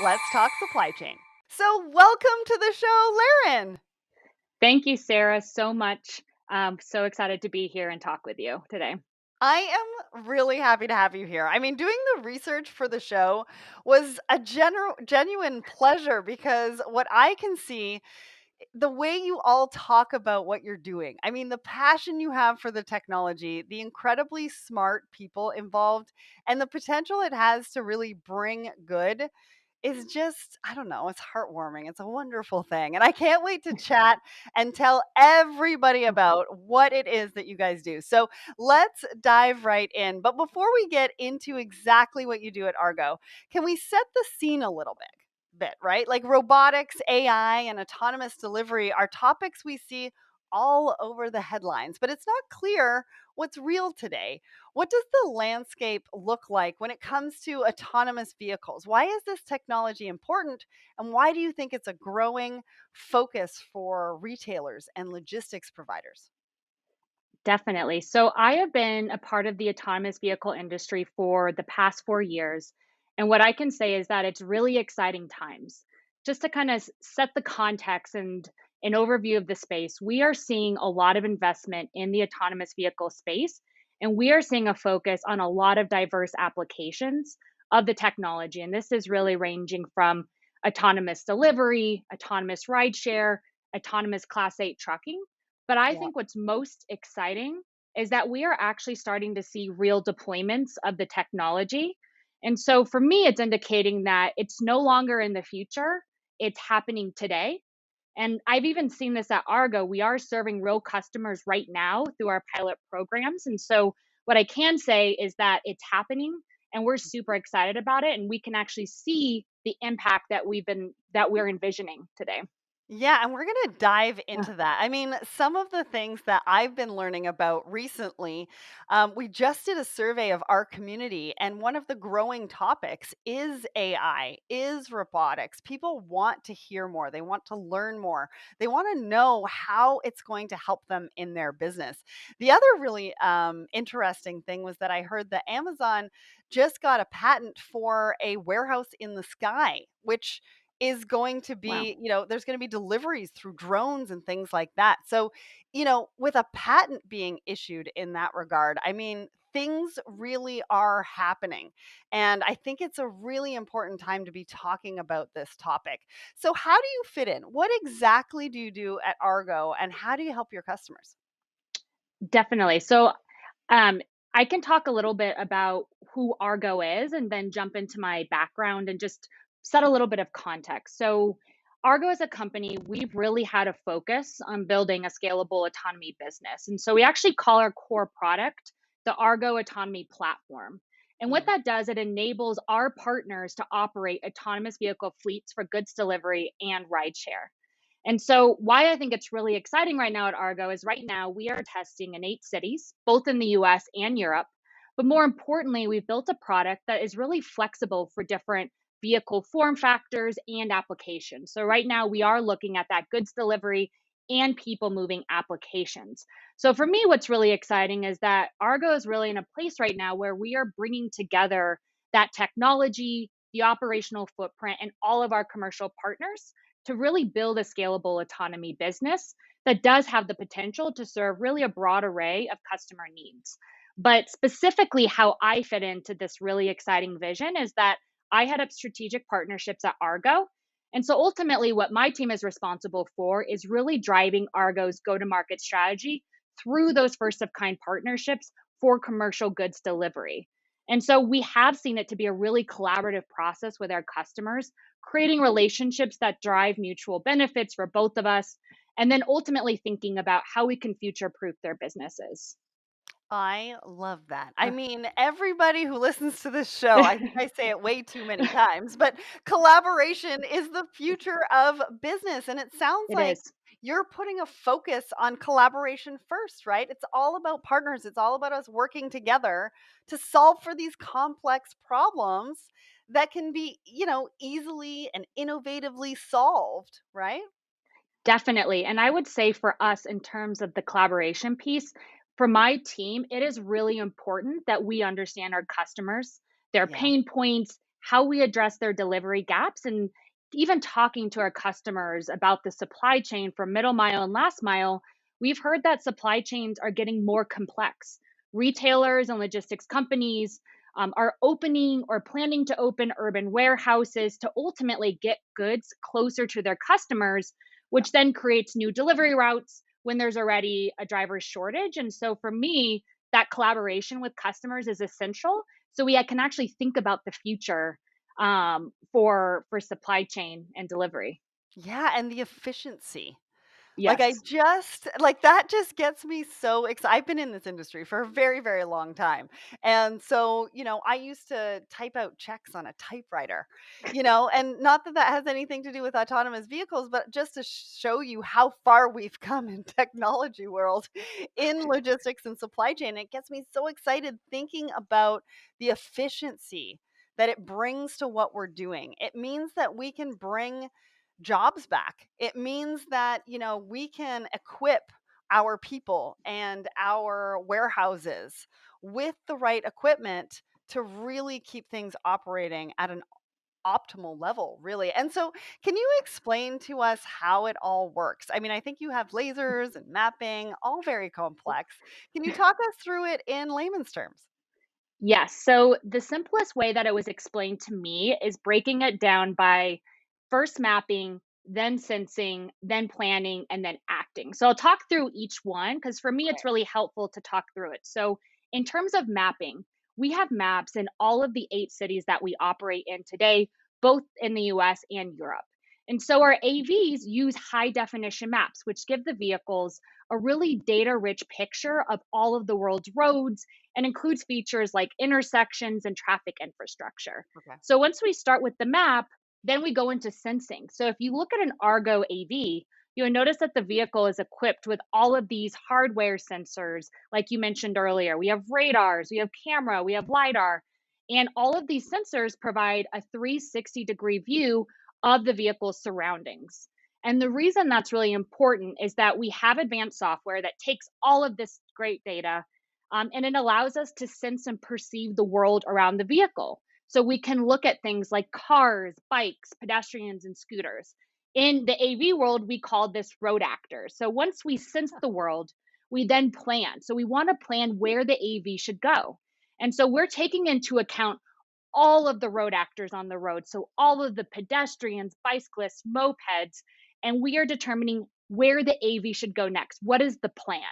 Let's talk supply chain. So, welcome to the show, Lehren. Thank you, Sarah, so much. I'm so excited to be here and talk with you today. I am really happy to have you here. I mean, doing the research for the show was a genuine pleasure because what I can see, the way you all talk about what you're doing. I mean, the passion you have for the technology, the incredibly smart people involved, and the potential it has to really bring good is just, I don't know, it's heartwarming. It's a wonderful thing. And I can't wait to chat and tell everybody about what it is that you guys do. So let's dive right in. But before we get into exactly what you do at Argo, can we set the scene a little bit, right? Like robotics, AI, and autonomous delivery are topics we see all over the headlines, but it's not clear what's real today. What does the landscape look like when it comes to autonomous vehicles? Why is this technology important? And why do you think it's a growing focus for retailers and logistics providers? Definitely. So, I have been a part of the autonomous vehicle industry for the past 4 years. And what I can say is that it's really exciting times. Just to kind of set the context and an overview of the space, we are seeing a lot of investment in the autonomous vehicle space. And we are seeing a focus on a lot of diverse applications of the technology. And this is really ranging from autonomous delivery, autonomous rideshare, autonomous Class 8 trucking. But I Yeah. think what's most exciting is that we are actually starting to see real deployments of the technology. And so for me, it's indicating that it's no longer in the future, it's happening today. And I've even seen this at Argo. We are serving real customers right now through our pilot programs. And so what I can say is that it's happening and we're super excited about it and we can actually see the impact that we're envisioning today. Yeah, and we're going to dive into that. I mean, some of the things that I've been learning about recently, we just did a survey of our community, and one of the growing topics is AI, is robotics. People want to hear more, they want to learn more, they want to know how it's going to help them in their business. The other really interesting thing was that I heard that Amazon just got a patent for a warehouse in the sky, which is going to Wow. be, there's going to be deliveries through drones and things like that. So, with a patent being issued in that regard, I mean, things really are happening. And I think it's a really important time to be talking about this topic. So, how do you fit in? What exactly do you do at Argo and how do you help your customers? Definitely. So, um, I can talk a little bit about who Argo is and then jump into my background and just set a little bit of context. So, Argo as a company, we've really had a focus on building a scalable autonomy business. And so we actually call our core product the Argo Autonomy Platform. And what Mm, that does, it enables our partners to operate autonomous vehicle fleets for goods delivery and rideshare. And so, why I think it's really exciting right now at Argo is right now we are testing in 8 cities, both in the US and Europe. But more importantly, we've built a product that is really flexible for different vehicle form factors and applications. So, right now we are looking at that goods delivery and people moving applications. So, for me, what's really exciting is that Argo is really in a place right now where we are bringing together that technology, the operational footprint, and all of our commercial partners to really build a scalable autonomy business that does have the potential to serve really a broad array of customer needs. But specifically, how I fit into this really exciting vision is that I head up strategic partnerships at Argo. And so ultimately, what my team is responsible for is really driving Argo's go to market strategy through those first of kind partnerships for commercial goods delivery. And so we have seen it to be a really collaborative process with our customers, creating relationships that drive mutual benefits for both of us, and then ultimately thinking about how we can future proof their businesses. I love that. I mean, everybody who listens to this show, I think I say it way too many times, but collaboration is the future of business. And it sounds It like is. you're putting a focus on collaboration first, right? It's all about partners, it's all about us working together to solve for these complex problems that can be, easily and innovatively solved, right? Definitely. And I would say for us, in terms of the collaboration piece, for my team, it is really important that we understand our customers, their Yeah. pain points, how we address their delivery gaps, and even talking to our customers about the supply chain for middle mile and last mile. We've heard that supply chains are getting more complex. Retailers and logistics companies are opening or planning to open urban warehouses to ultimately get goods closer to their customers, Yeah. which then creates new delivery routes when there's already a driver shortage. And so for me, that collaboration with customers is essential so we can actually think about the future for supply chain and delivery. Yeah, and the efficiency. Yes. That just gets me so excited. I've been in this industry for a very, very long time. And so, I used to type out checks on a typewriter, and not that that has anything to do with autonomous vehicles, but just to show you how far we've come in technology world in logistics and supply chain. It gets me so excited thinking about the efficiency that it brings to what we're doing. It means that we can bring jobs back. It means that, we can equip our people and our warehouses with the right equipment to really keep things operating at an optimal level, really. And so, can you explain to us how it all works? I mean, I think you have lasers and mapping, all very complex. Can you talk us through it in layman's terms? Yes. So the simplest way that it was explained to me is breaking it down by first mapping, then sensing, then planning, and then acting. So I'll talk through each one because for me, it's Okay. really helpful to talk through it. So, in terms of mapping, we have maps in all of the 8 cities that we operate in today, both in the US and Europe. And so our AVs use high definition maps, which give the vehicles a really data rich picture of all of the world's roads and includes features like intersections and traffic infrastructure. Okay. So once we start with the map, then we go into sensing. So if you look at an Argo AV, you'll notice that the vehicle is equipped with all of these hardware sensors, like you mentioned earlier. We have radars, we have camera, we have LiDAR, and all of these sensors provide a 360-degree view of the vehicle's surroundings. And the reason that's really important is that we have advanced software that takes all of this great data and it allows us to sense and perceive the world around the vehicle. So we can look at things like cars, bikes, pedestrians, and scooters. In the AV world, we call this road actors. So once we sense the world, we then plan. So we want to plan where the AV should go. And so we're taking into account all of the road actors on the road. So all of the pedestrians, bicyclists, mopeds, and we are determining where the AV should go next. What is the plan?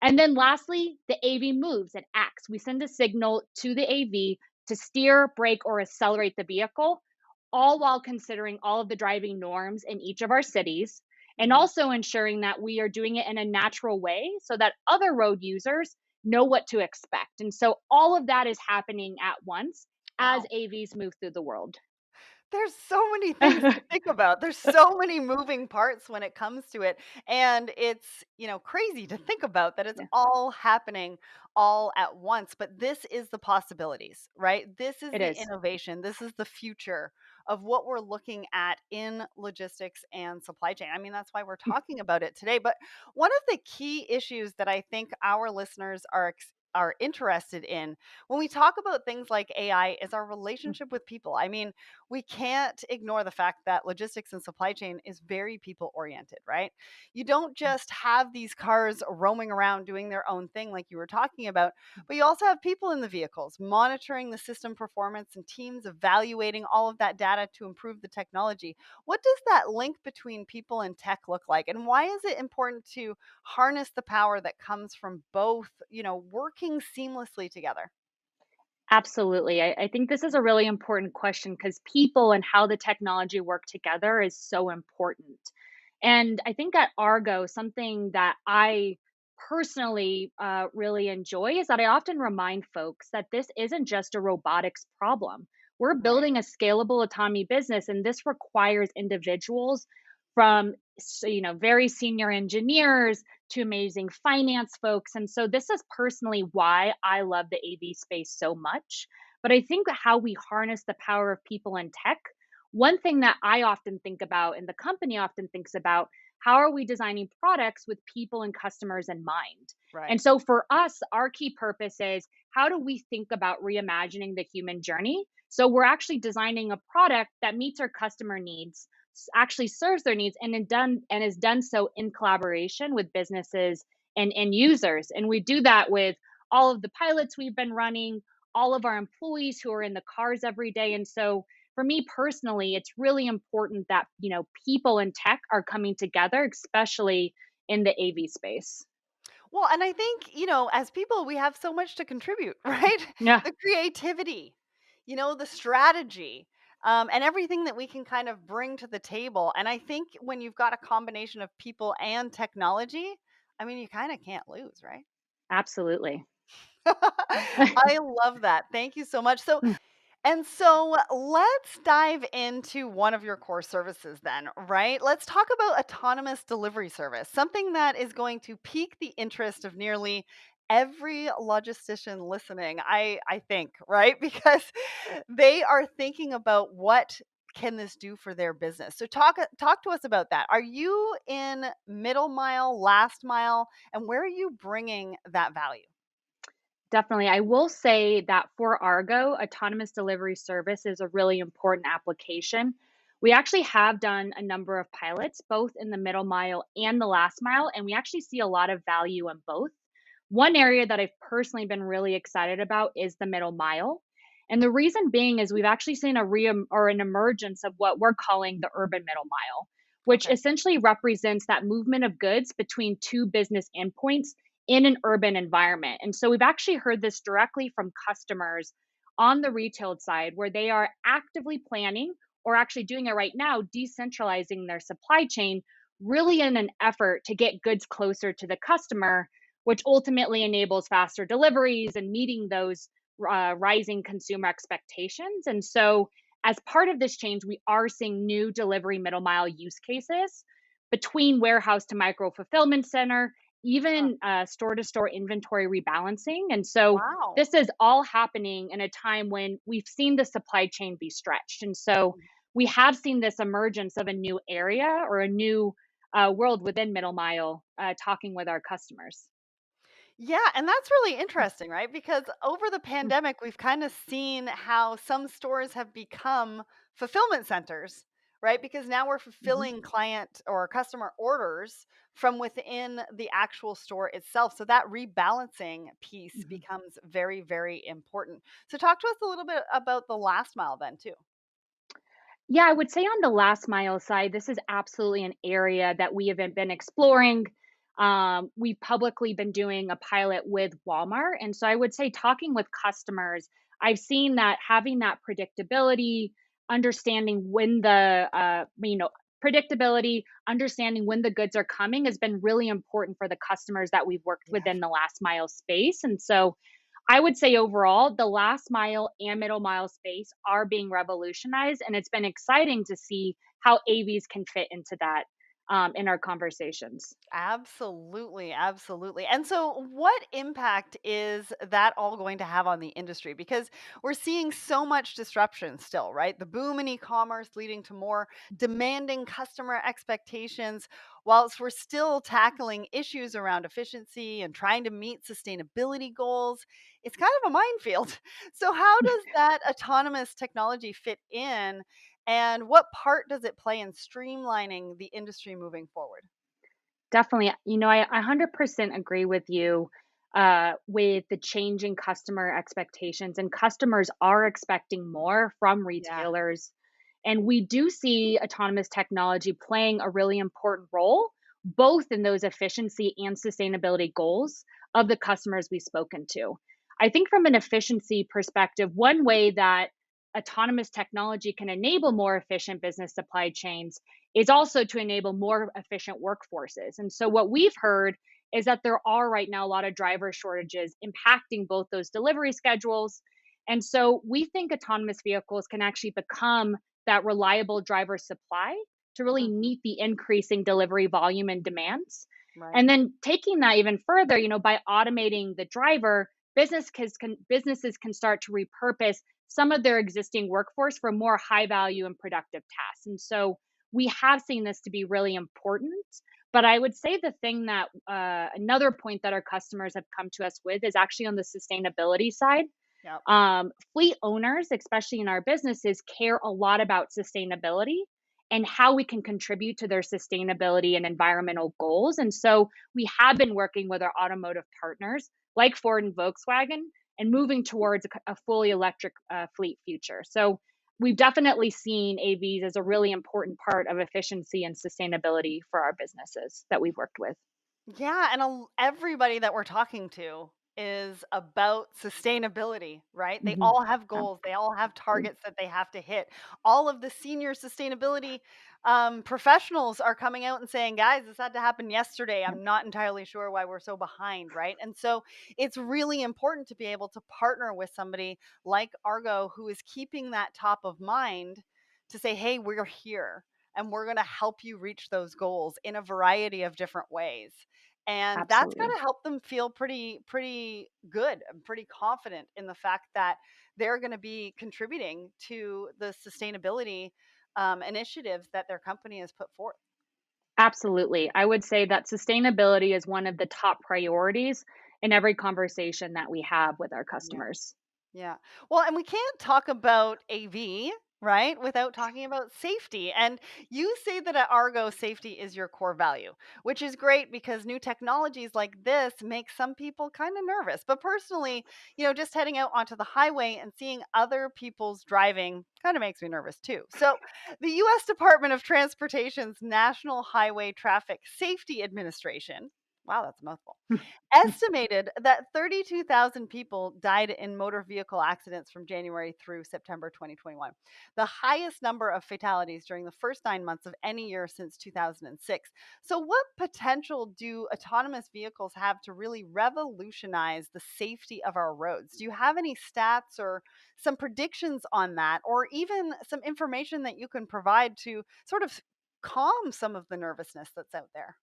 And then lastly, the AV moves, it acts. We send a signal to the AV to steer, brake, or accelerate the vehicle, all while considering all of the driving norms in each of our cities, and Mhm. also ensuring that we are doing it in a natural way so that other road users know what to expect. And so all of that is happening at once as Wow. AVs move through the world. There's so many things to think about. There's so many moving parts when it comes to it. And it's, crazy to think about that it's Yeah, all happening all at once. But this is the possibilities, right? This is it the is. innovation. This is the future of what we're looking at in logistics and supply chain. I mean, that's why we're talking about it today. But one of the key issues that I think our listeners are interested in when we talk about things like AI is our relationship with people. I mean, we can't ignore the fact that logistics and supply chain is very people oriented, right? You don't just have these cars roaming around doing their own thing like you were talking about, but you also have people in the vehicles monitoring the system performance and teams evaluating all of that data to improve the technology. What does that link between people and tech look like? And why is it important to harness the power that comes from both, working seamlessly together? Absolutely. I think this is a really important question because people and how the technology work together is so important. And I think at Argo, something that I personally really enjoy is that I often remind folks that this isn't just a robotics problem. We're Right. building a scalable autonomy business, and this requires individuals from very senior engineers to amazing finance folks. And so this is personally why I love the AV space so much. But I think how we harness the power of people in tech, one thing that I often think about and the company often thinks about, how are we designing products with people and customers in mind? Right. And so for us, our key purpose is how do we think about reimagining the human journey So we're actually designing a product that meets our customer needs, actually serves their needs, and is done so in collaboration with businesses and end users. And we do that with all of the pilots we've been running, all of our employees who are in the cars every day. And so for me personally, it's really important that, people and tech are coming together, especially in the AV space. Well, and I think, as people, we have so much to contribute, right? Yeah, The creativity, the strategy, and everything that we can kind of bring to the table. And I think when you've got a combination of people and technology, I mean, you kind of can't lose, right? absolutely. I love that. Thank you so much. So let's dive into one of your core services then, right? Let's talk about autonomous delivery service, something that is going to pique the interest of nearly every logistician listening, I think, right? Because they are thinking about what can this do for their business. So talk to us about that. Are you in middle mile, last mile, and where are you bringing that value? Definitely. I will say that for Argo, autonomous delivery service is a really important application. We actually have done a number of pilots, both in the middle mile and the last mile, and we actually see a lot of value in both. One area that I've personally been really excited about is the middle mile. And the reason being is we've actually seen an emergence of what we're calling the urban middle mile, which Okay. essentially represents that movement of goods between two business endpoints in an urban environment. And so we've actually heard this directly from customers on the retail side where they are actively planning or actually doing it right now, decentralizing their supply chain, really in an effort to get goods closer to the customer, which ultimately enables faster deliveries and meeting those rising consumer expectations. And so, as part of this change, we are seeing new delivery middle mile use cases between warehouse to micro fulfillment center, Huh. even store to store inventory rebalancing. And so Wow. this is all happening in a time when we've seen the supply chain be stretched. And so we have seen this emergence of a new area or a new world within middle mile, talking with our customers. Yeah, and that's really interesting, right? Because over the pandemic, we've kind of seen how some stores have become fulfillment centers, right? Because now we're Mhm, fulfilling client or customer orders from within the actual store itself. So that rebalancing piece mhm. becomes very, very important. So talk to us a little bit about the last mile then, too. Yeah, I would say on the last mile side, this is absolutely an area that we have been exploring. We've publicly been doing a pilot with Walmart. And so I would say, talking with customers, I've seen that having that predictability, understanding when predictability, understanding when the goods are coming has been really important for the customers that we've worked Yes. within the last mile space. And so I would say overall, the last mile and middle mile space are being revolutionized, and it's been exciting to see how AVs can fit into that in our conversations. Absolutely, absolutely. And so, what impact is that all going to have on the industry? Because we're seeing so much disruption still, right? The boom in e commerce leading to more demanding customer expectations, whilst we're still tackling issues around efficiency and trying to meet sustainability goals. It's kind of a minefield. So, how does that autonomous technology fit in? And what part does it play in streamlining the industry moving forward? Definitely. I 100% agree with you with the changing customer expectations, and customers are expecting more from Yeah. retailers. And we do see autonomous technology playing a really important role, both in those efficiency and sustainability goals of the customers we've spoken to. I think from an efficiency perspective, one way that autonomous technology can enable more efficient business supply chains is also to enable more efficient workforces. And so, what we've heard is that there are right now a lot of driver shortages impacting both those delivery schedules. And so, we think autonomous vehicles can actually become that reliable driver supply to really Mhm. meet the increasing delivery volume and demands. Right. And then taking that even further, by automating the driver, businesses can start to repurpose some of their existing workforce for more high value and productive tasks. And so we have seen this to be really important. But I would say the thing that another point that our customers have come to us with is actually on the sustainability side. Yep. Fleet owners, especially in our businesses, care a lot about sustainability and how we can contribute to their sustainability and environmental goals. And so we have been working with our automotive partners like Ford and Volkswagen and moving towards a fully electric fleet future. So we've definitely seen AVs as a really important part of efficiency and sustainability for our businesses that we've worked with. Yeah, and everybody that we're talking to is about sustainability, right? They Hmm. all have goals, they all have targets that they have to hit. All of the senior sustainability professionals are coming out and saying, guys, this had to happen yesterday. Yep, I'm not entirely sure why we're so behind, right? And so it's really important to be able to partner with somebody like Argo who is keeping that top of mind to say, hey, we're here and we're going to help you reach those goals in a variety of different ways, and that's absolutely. gotta help them feel pretty good and pretty confident in the fact that they're gonna be contributing to the sustainability, initiatives that their company has put forth. Absolutely. I would say that sustainability is one of the top priorities in every conversation that we have with our Yeah. customers. Yeah. Well, and we can't talk about AV, right, without talking about safety. And you say that at Argo, safety is your core value, which is great because new technologies like this make some people kind of nervous. But personally, just heading out onto the highway and seeing other people's driving kind of makes me nervous too. So, the US Department of Transportation's National Highway Traffic Safety Administration, wow, that's a mouthful, estimated that 32,000 people died in motor vehicle accidents from January through September 2021, the highest number of fatalities during the first 9 months of any year since 2006. So, what potential do autonomous vehicles have to really revolutionize the safety of our roads? Do you have any stats or some predictions on that, or even some information that you can provide to sort of calm some of the nervousness that's out there?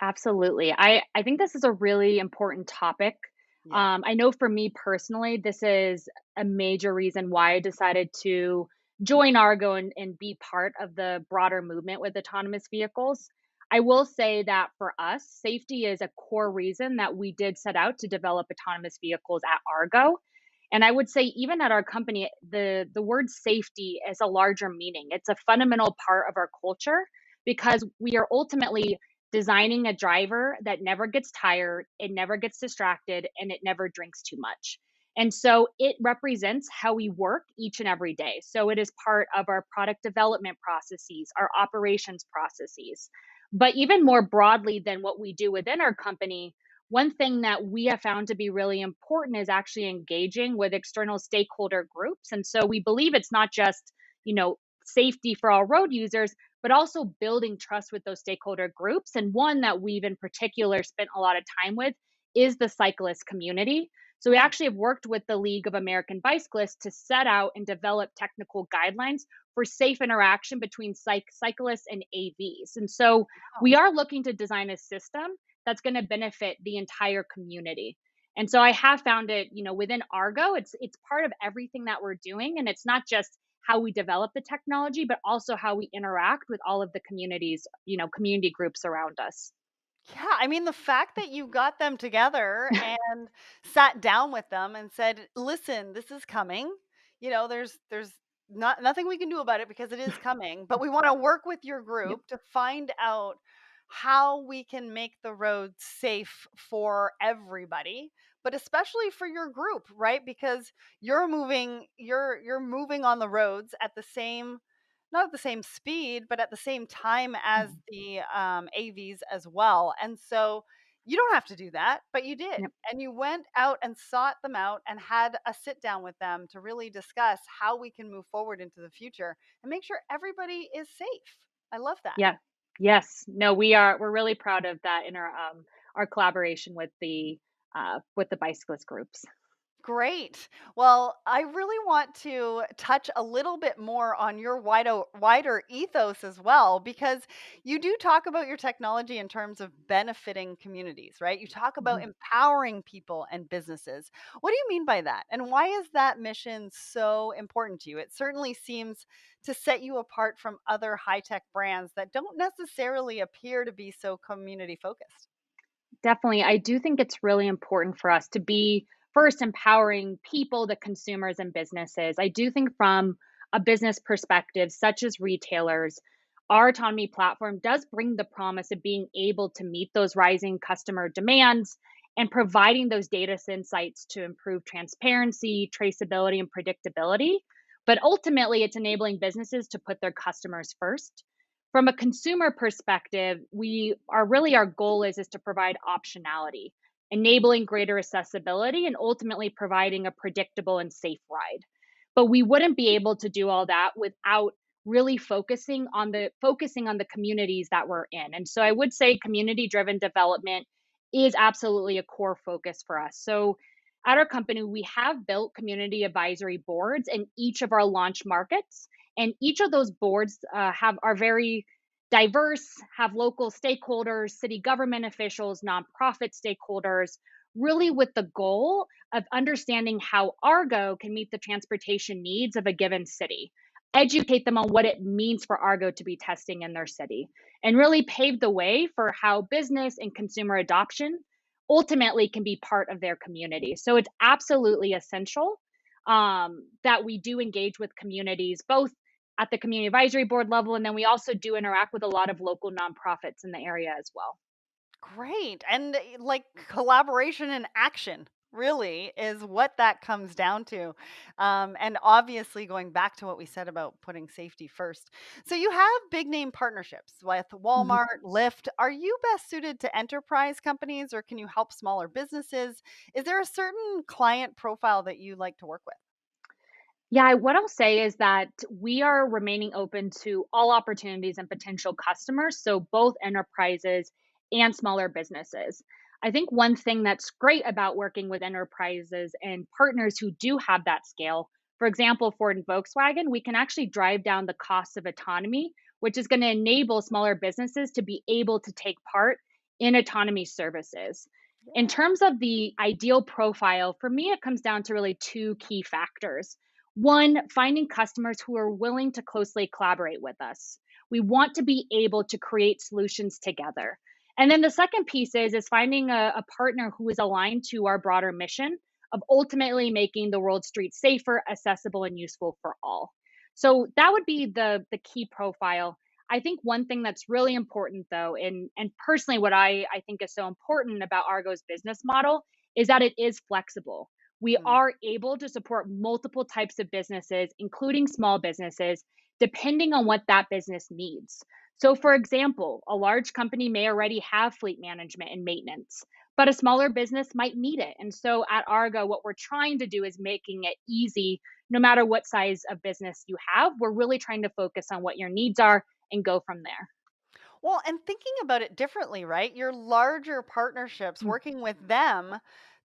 Absolutely. I think this is a really important topic. Yeah. I know for me personally, this is a major reason why I decided to join Argo and be part of the broader movement with autonomous vehicles. I will say that for us, safety is a core reason that we did set out to develop autonomous vehicles at Argo. And I would say even at our company, the word safety is a larger meaning. It's a fundamental part of our culture because we are ultimately designing a driver that never gets tired, it never gets distracted, and it never drinks too much. And so it represents how we work each and every day. So it is part of our product development processes, our operations processes. But even more broadly than what we do within our company, one thing that we have found to be really important is actually engaging with external stakeholder groups. And so we believe it's not just, safety for all road users, but also building trust with those stakeholder groups. And one that we've in particular spent a lot of time with is the cyclist community. So we Mm, actually have worked with the League of American Bicyclists to set out and develop technical guidelines for safe interaction between cyclists and AVs. And so wow. we are looking to design a system that's going to benefit the entire community. And so I have found it, within Argo, it's part of everything that we're doing, and it's not just how we develop the technology, but also how we interact with all of the communities, community groups around us. Yeah, I mean, the fact that you got them together and sat down with them and said, "Listen, this is coming. There's nothing we can do about it because it is coming, but we want to work with your Yep. group to find out how we can make the roads safe for everybody, but especially for your group, right? Because you're moving on the roads at the same not at the same speed, but at the same time as Mhm. the, AVs as well, and so you don't have to do that, but you did, Yep. and you went out and sought them out and had a sit down with them to really discuss how we can move forward into the future and make sure everybody is safe. I love that. Yeah. Yes. No, we're really proud of that in our collaboration with the bicyclist groups. Great. Well, I really want to touch a little bit more on your wider ethos as well, because you do talk about your technology in terms of benefiting communities, right? You talk about Mhm. empowering people and businesses. What do you mean by that? And why is that mission so important to you? It certainly seems to set you apart from other high tech brands that don't necessarily appear to be so community focused. Definitely. I do think it's really important for us to be first empowering people, the consumers, and businesses. I do think from a business perspective, such as retailers, our autonomy platform does bring the promise of being able to meet those rising customer demands and providing those data insights to improve transparency, traceability, and predictability. But ultimately, it's enabling businesses to put their customers first. From a consumer perspective, we are really our goal is to provide optionality, Mm. enabling greater accessibility and ultimately providing a predictable and safe ride. But we wouldn't be able to do all that without really focusing on the communities that we're in. And so I would say community driven development is absolutely a core focus for us. So at our company, we have built community advisory boards in each of our launch markets, and each of those boards have are very diverse, have local stakeholders, city government officials, nonprofit stakeholders, really with the goal of understanding how Argo can meet the transportation needs of a given city, educate them on what it means for Argo to be testing in their city, and really pave the way for how business and consumer adoption ultimately can be part of their community. So it's absolutely essential that we do engage with communities, both at the community advisory board level, and then we also do interact with a lot of local nonprofits in the area as well. Great. And like collaboration and action really is what that comes down to. And obviously, going back to what we said about putting safety first. So, you have big name partnerships with Mhm. Walmart, Lyft. Are you best suited to enterprise companies or can you help smaller businesses? Is there a certain client profile that you like to work with? Yeah, what I'll say is that we are remaining open to all opportunities and potential customers, so both enterprises and smaller businesses. I think one thing that's great about working with enterprises and partners who do have that scale, for example, Ford and Volkswagen, we can actually drive down the cost of autonomy, which is going to enable smaller businesses to be able to take part in autonomy services. In Yeah. terms of the ideal profile, for me, it comes down to really two key factors. One, finding customers who are willing to closely collaborate with us. We want to be able to create solutions together. And then the second piece is finding a partner who is aligned to our broader mission of ultimately making the world streets safer, accessible, and useful for all. So that would be the key profile. I think one thing that's really important though, and personally what I think is so important about Argo's business model is that it is flexible. We Mm. are able to support multiple types of businesses, including small businesses, depending on what that business needs. So, for example, a large company may already have fleet management and maintenance, but a smaller business might need it. And so at Argo, what we're trying to do is making it easy, no matter what size of business you have. We're really trying to focus on what your needs are and go from there. Well, and thinking about it differently, right? Your larger partnerships, Mm, working with them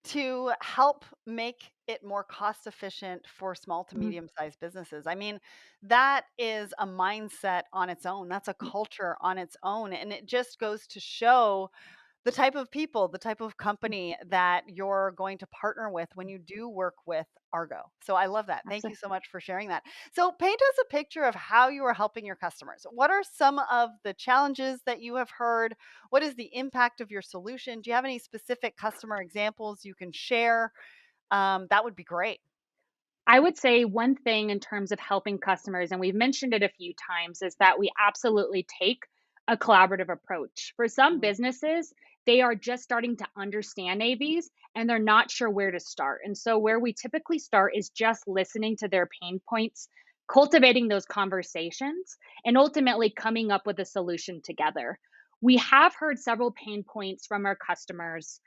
to help make it more cost efficient for small to mhm. medium sized businesses. I mean, that is a mindset on its own. That's a Yeah, culture on its own. And it just goes to show the type of people, the type of mm, company that you're going to partner with when you do work with Argo. So I love that. Thank you absolutely. so much for sharing that. So paint us a picture of how you are helping your customers. What are some of the challenges that you have heard? What is the impact of your solution? Do you have any specific customer examples you can share? That would be great. I would say one thing in terms of helping customers, and we've mentioned it a few times, is that we absolutely take a collaborative approach. For some Mm, businesses, they are just starting to understand AVs and they're not sure where to start. And so, where we typically start is just listening to their pain points, cultivating those conversations, and ultimately coming up with a solution together. We have heard several pain points from our customers.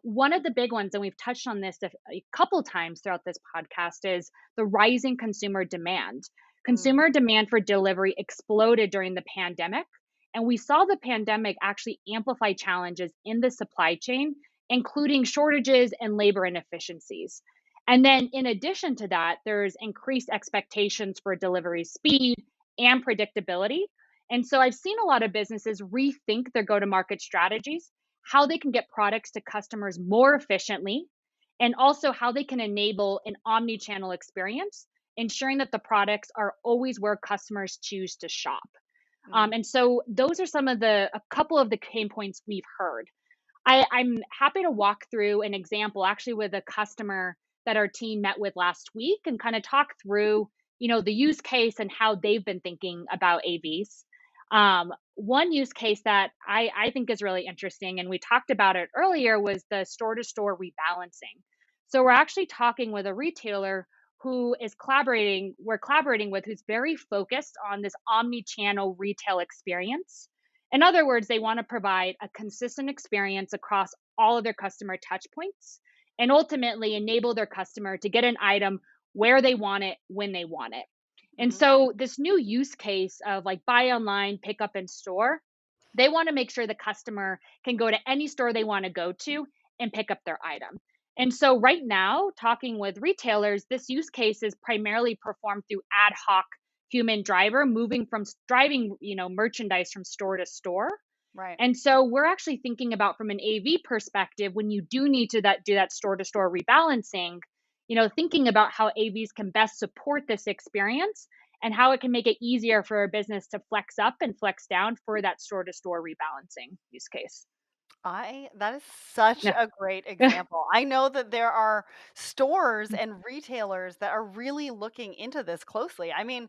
One of the big ones, and we've touched on this a couple times throughout this podcast, is the rising consumer demand. mm, Consumer demand for delivery exploded during the pandemic, and we saw the pandemic actually amplify challenges in the supply chain, including shortages and labor inefficiencies. And then, in addition to that, there's increased expectations for delivery speed and predictability. And so, I've seen a lot of businesses rethink their go to market strategies, how they can get products to customers more efficiently, and also how they can enable an omni-channel experience, ensuring that the products are always where customers choose to shop. mm. And so those are a couple of the pain points we've heard. I'm happy to walk through an example actually with a customer that our team met with last week and kind of talk through, the use case and how they've been thinking about AVs. One use case that I think is really interesting, and we talked about it earlier, was the store to store rebalancing. So we're actually talking with a retailer we're collaborating with, who's very focused on this omni-channel retail experience. In other words, they want to provide a consistent experience across all of their customer touch points and ultimately enable their customer to get an item where they want it, when they want it. And Mhm. so, this new use case of like buy online, pick up in store, they want to make sure the customer can go to any store they want to go to and pick up their item. And so, right now, talking with retailers, this use case is primarily performed through ad hoc human driver moving from driving, merchandise from store to store. Right. And so we're actually thinking about, from an AV perspective, when you do need to do that store to store rebalancing, thinking about how AVs can best support this experience and how it can make it easier for a business to flex up and flex down for that store to store rebalancing use case. I That is such Yeah. a great example. I know that there are stores and retailers that are really looking into this closely. I mean,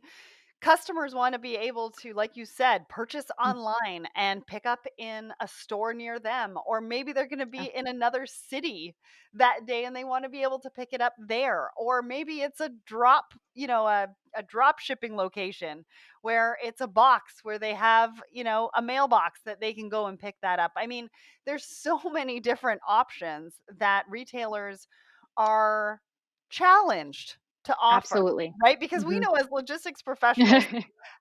customers wanna be able to, like you said, purchase online and pick up in a store near them, or maybe they're gonna be in another city that day and they wanna be able to pick it up there, or maybe it's a drop, a drop shipping location where it's a box where they have, a mailbox that they can go and pick that up. I mean, there's so many different options that retailers are challenged to offer, Absolutely. right? Because we Hmm. know as logistics professionals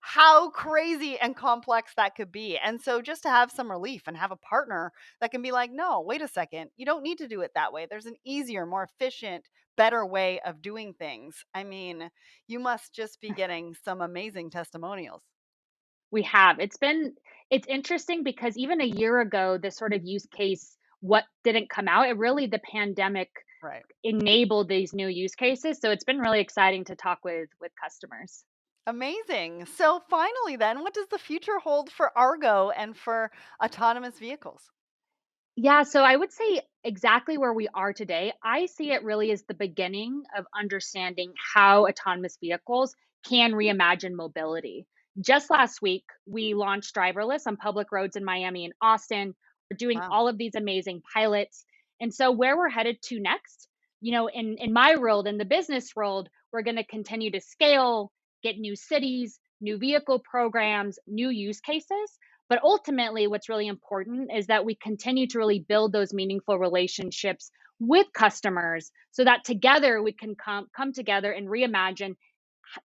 how crazy and complex that could be. And so just to have some relief and have a partner that can be like, no, wait a second, you don't need to do it that way. There's an easier, more efficient, better way of doing things. I mean, you must just be getting some amazing testimonials. We have. It's interesting because even a year ago, this sort of use case, what didn't come out, it really, the pandemic Right. enabled these new use cases. So it's been really exciting to talk with customers. Amazing. So finally then, what does the future hold for Argo and for autonomous vehicles? Yeah, so I would say exactly where we are today. I see it really as the beginning of understanding how autonomous vehicles can reimagine mobility. Just last week, we launched driverless on public roads in Miami and Austin. We're doing Wow. all of these amazing pilots. And so, where we're headed to next, in my world, in the business world, we're going to continue to scale, get new cities, new vehicle programs, new use cases. But ultimately, what's really important is that we continue to really build those meaningful relationships with customers so that together we can come together and reimagine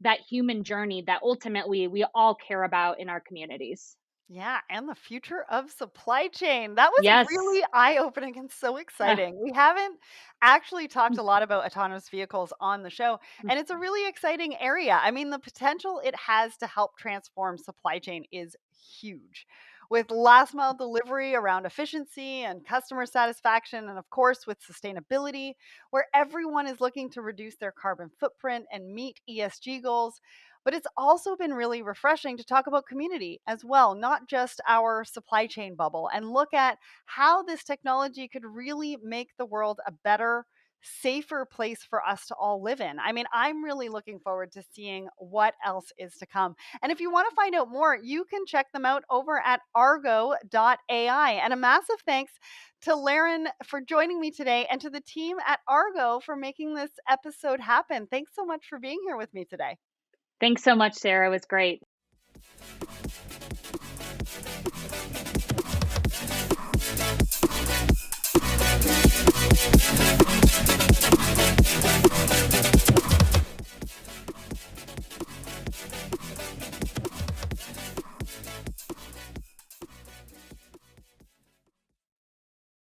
that human journey that ultimately we all care about in our communities. Yeah, and the future of supply chain. That was Yes. really eye-opening and so Uh, exciting. We haven't actually talked a lot about autonomous vehicles on the show, and it's a really exciting area. I mean, the potential it has to help transform supply chain is huge. With last mile delivery around efficiency and customer satisfaction, and of course, with sustainability, where everyone is looking to reduce their carbon footprint and meet ESG goals. But it's also been really refreshing to talk about community as well, not just our supply chain bubble, and look at how this technology could really make the world a better, safer place for us to all live in. I mean, I'm really looking forward to seeing what else is to come. And if you want to find out more, you can check them out over at argo.ai. And a massive thanks to Lehren for joining me today and to the team at Argo for making this episode happen. Thanks so much for being here with me today. Thanks so much, Sarah. It was great.